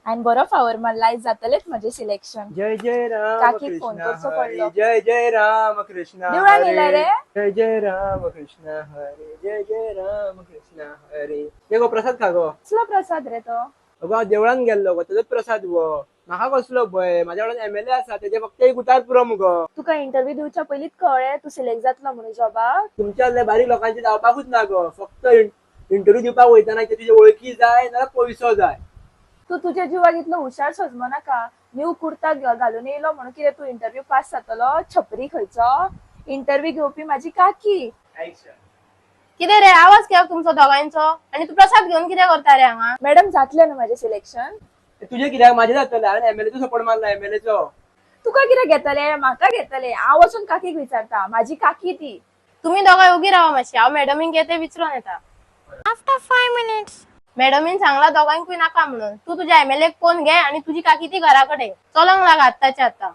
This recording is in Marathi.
आणि बरो फावर लायक जातलेच माझे सिलेक्शन. जय जय राम काकी कृष्ण फोन करचो हरे पडलो. जय जय राम कृष्ण देवळान येयला रे? जय जय राम कृष्ण हरे जय जय राम कृष्ण हरे. ये गो प्रसाद खा गो. कसलो प्रसाद रे तो? अगो हांव देवळान गेल्लो गो तेजोच प्रसाद वो. म्हाका कसलो भंय माझ्या वांगडा एमएलए आसा तेजे फक्त एक उतार पुरो मुगो. तुका इंटरव्यू दिवच्या पयलींच कळ्ळें तू सिलेक्ट जातलो म्हणून जॉबाक? तुमच्या बारीक लोकांची जावपाकूच ना गो. फक्त इंटरव्यू दिवपाक वयताना तुझे वळखी जाय नाल्यार पयसो जाय. तू तुझ्या जिवाक इतलो हुशार सजमो नाका. न्यू कुर्ता घालून येयलो म्हणून कितें तू इंटरव्यू पास जातलो? छपरी खंयचो? इंटरव्यू घेवपी माझी काकी. कितें रे आवाज केला तुमचो दोगांचो आणि तू प्रसाद घेऊन कितें करता रे हांगा? मॅडम जातले ना माझे सिलेक्शन? तुझे कित्याक माझे जातले हांवें एमएलएचो सपोर्ट मारला एमएलएचो. तुका कितें घेतले म्हाका घेतले हांव वचून काकीक विचारता. माझी काकी ती. तुम्ही दोघां उगी राहा मातशी हांव मॅडमींक येते विचारून येता. आफ्टर 5 मिनिट्स मॅडमीन सांगला दोघांकूय नाका म्हणून. तू तुझ्या एमएलए फोन घे आणि तुझी काकी ती घराकडे चलोंक लागा आत्ताच्या आत्ता.